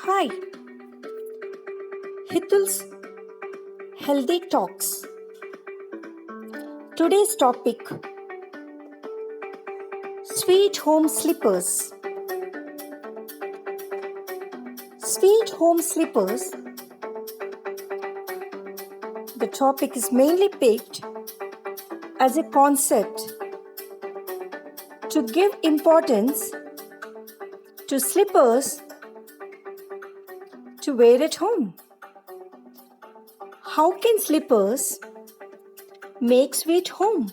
Hi, Hitul's Healthy Talks. Today's topic: Sweet Home Slippers. Sweet Home Slippers. The topic is mainly picked as a concept to give importance to slippers to wear at home. How can slippers make sweet home?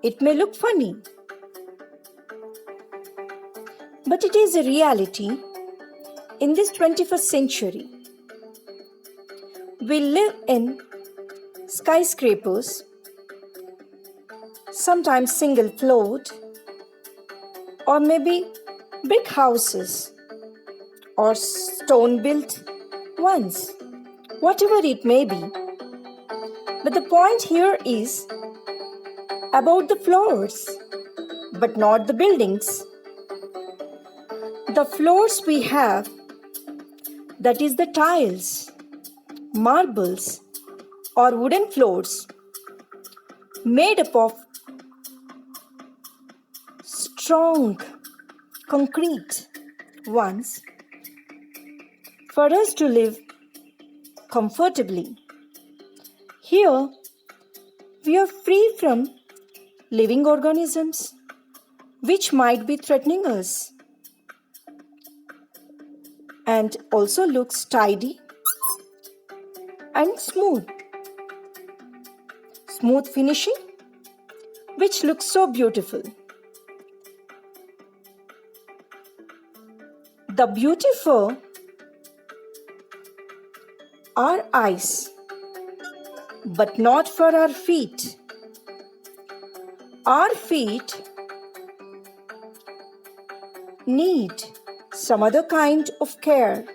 It may look funny, but it is a reality in this 21st century. We live in skyscrapers, sometimes single floored, or maybe brick houses or stone built ones, whatever it may be. But the point here is about the floors, but not the buildings. The floors we have, that is the tiles, marbles, or wooden floors made up of strong concrete ones for us to live comfortably. Here, we are free from living organisms which might be threatening us, and also looks tidy and smooth. Smooth finishing, which looks so beautiful. The beauty for our eyes, but not for our feet. Our feet need some other kind of care,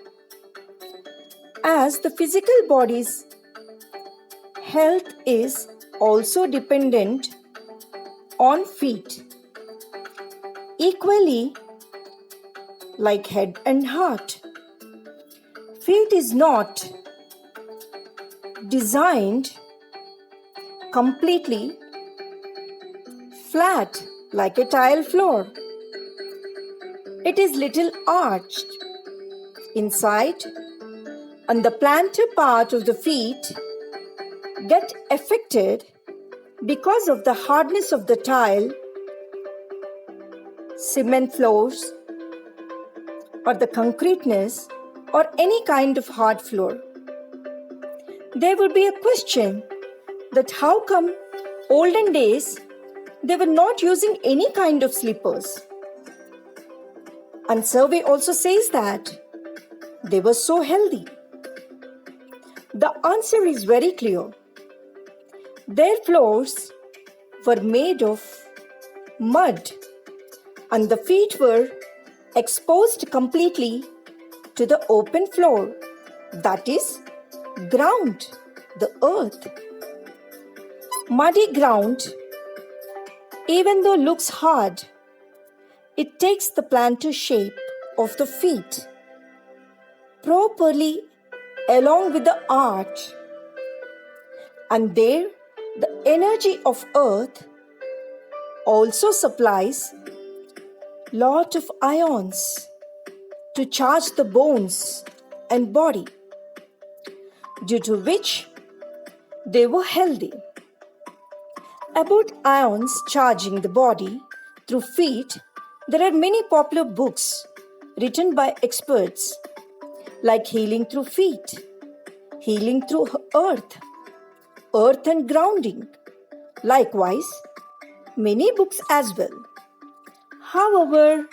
as the physical body's health is also dependent on feet, equally like head and heart. Feet is not designed completely flat like a tile floor. It is little arched inside, and the plantar part of the feet get affected because of the hardness of the tile, cement floors, or the concreteness, or any kind of hard floor. There would be a question that how come olden days they were not using any kind of slippers? And survey also says that they were so healthy. The answer is very clear. Their floors were made of mud, and the feet were exposed completely to the open floor, that is, ground, the earth. Muddy ground, even though looks hard, it takes the plantar shape of the feet properly along with the arch, and there the energy of earth also supplies lot of ions to charge the bones and body, due to which they were healthy. About ions charging the body through feet, there are many popular books written by experts like Healing Through Feet, Healing Through Earth, Earth and Grounding. Likewise, many books as well. However,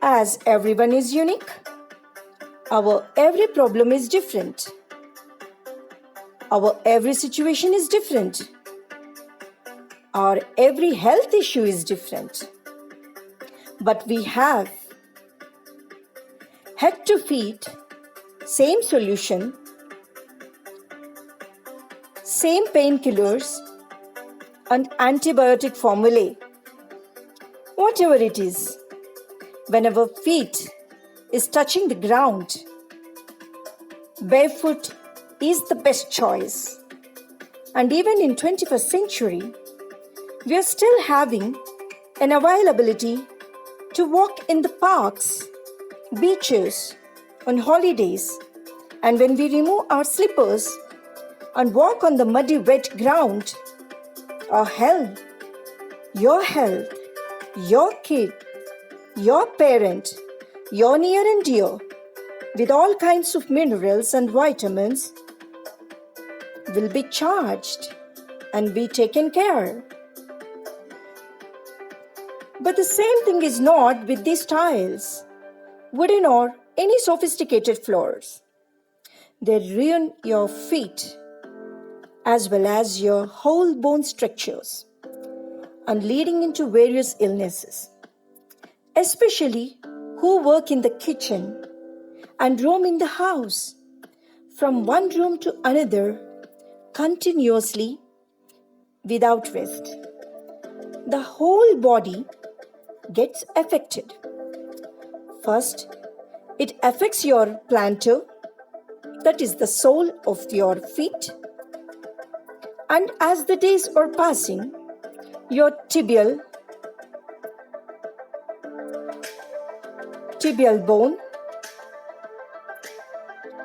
as everyone is unique, our every problem is different. Our every situation is different. Our every health issue is different. But we have head to feet, same solution, same painkillers and antibiotic formulae whatever it is, when our feet is touching the ground, barefoot is the best choice. And even in 21st century, we are still having an availability to walk in the parks, beaches, on holidays, and when we remove our slippers and walk on the muddy wet ground, our health, your kid, your parent, your near and dear, with all kinds of minerals and vitamins, will be charged and be taken care. But the same thing is not with these tiles, wooden or any sophisticated floors. They ruin your feet as well as your whole bone structures and leading into various illnesses, especially who work in the kitchen and roam in the house from one room to another continuously without rest. The whole body gets affected. First, it affects your plantar, that is the sole of your feet, and as the days are passing, your tibial bone,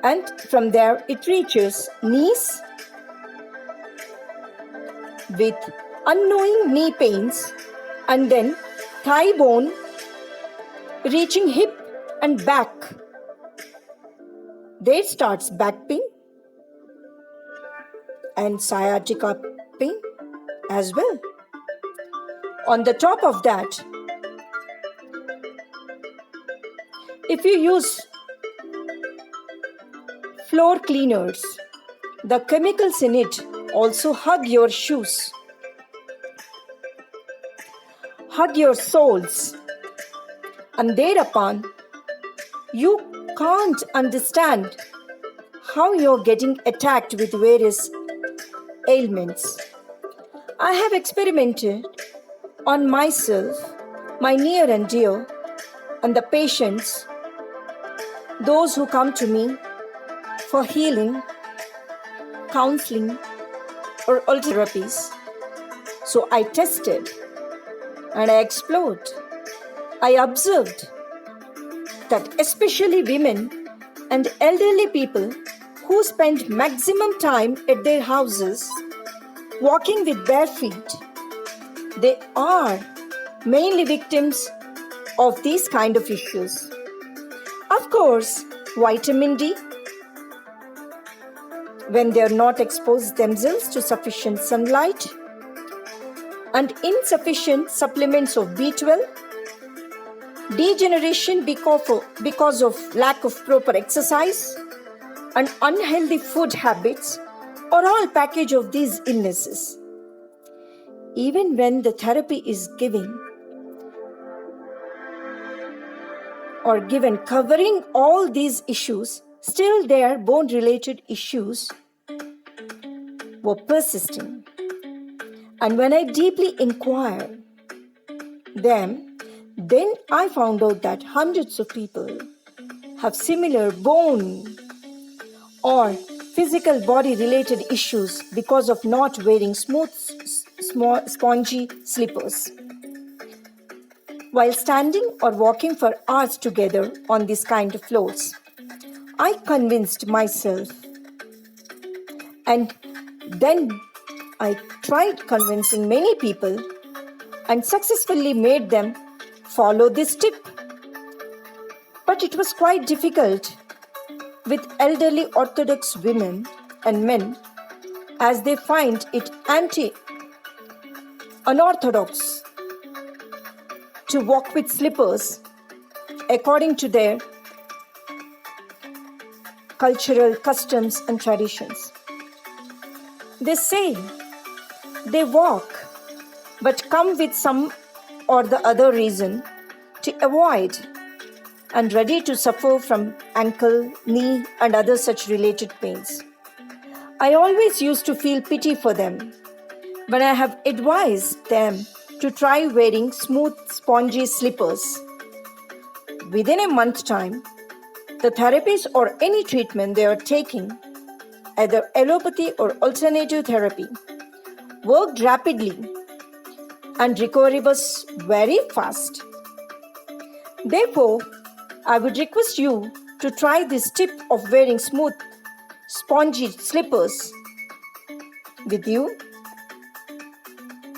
and from there it reaches knees with unknowing knee pains, and then thigh bone reaching hip and back. There starts back pain and sciatica pain as well. On the top of that, if you use floor cleaners, the chemicals in it also hug your shoes, hug your soles, and thereupon you can't understand how you're getting attacked with various ailments. I have experimented on myself, my near and dear, and the patients, those who come to me for healing, counseling, or alternative therapies. So I tested and I explored. I observed that especially women and elderly people who spend maximum time at their houses walking with bare feet, they are mainly victims of these kind of issues. Of course, vitamin D, when they are not exposed themselves to sufficient sunlight, and insufficient supplements of B12, degeneration because of lack of proper exercise, and unhealthy food habits are all package of these illnesses. Even when the therapy is given covering all these issues, still their bone-related issues were persisting. And when I deeply inquired them, then I found out that hundreds of people have similar bone or physical body-related issues because of not wearing smooth, spongy slippers while standing or walking for hours together on these kind of floors. I convinced myself, and then I tried convincing many people and successfully made them follow this tip. But it was quite difficult with elderly Orthodox women and men, as they find it unorthodox to walk with slippers according to their cultural customs and traditions. They say they walk but come with some or the other reason to avoid and ready to suffer from ankle, knee and other such related pains. I always used to feel pity for them when I have advised them to try wearing smooth, spongy slippers. Within a month's time, the therapies or any treatment they are taking, either allopathy or alternative therapy, worked rapidly and recovery was very fast. Therefore, I would request you to try this tip of wearing smooth, spongy slippers with you,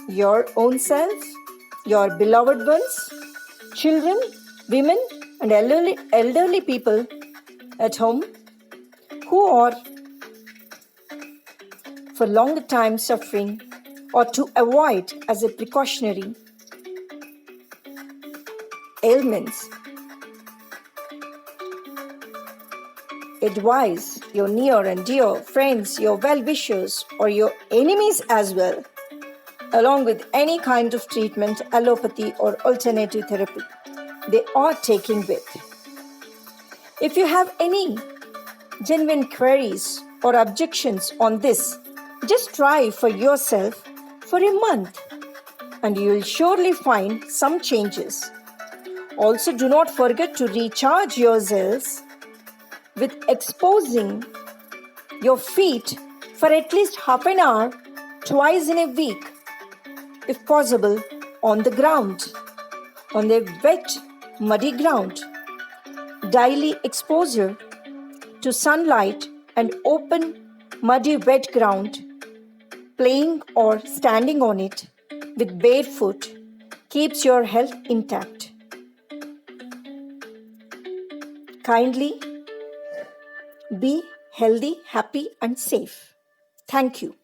your own self, your beloved ones, children, women, and elderly people at home who are for longer time suffering or to avoid as a precautionary ailments. Advise your near and dear friends, your well-wishers, or your enemies as well, along with any kind of treatment, allopathy or alternative therapy they are taking with. If you have any genuine queries or objections on this, just try for yourself for a month and you will surely find some changes. Also, do not forget to recharge yourselves with exposing your feet for at least half an hour twice in a week, if possible, on the ground, on the wet, muddy ground. Daily exposure to sunlight and open, muddy, wet ground, playing or standing on it with barefoot keeps your health intact. Kindly be healthy, happy, and safe. Thank you.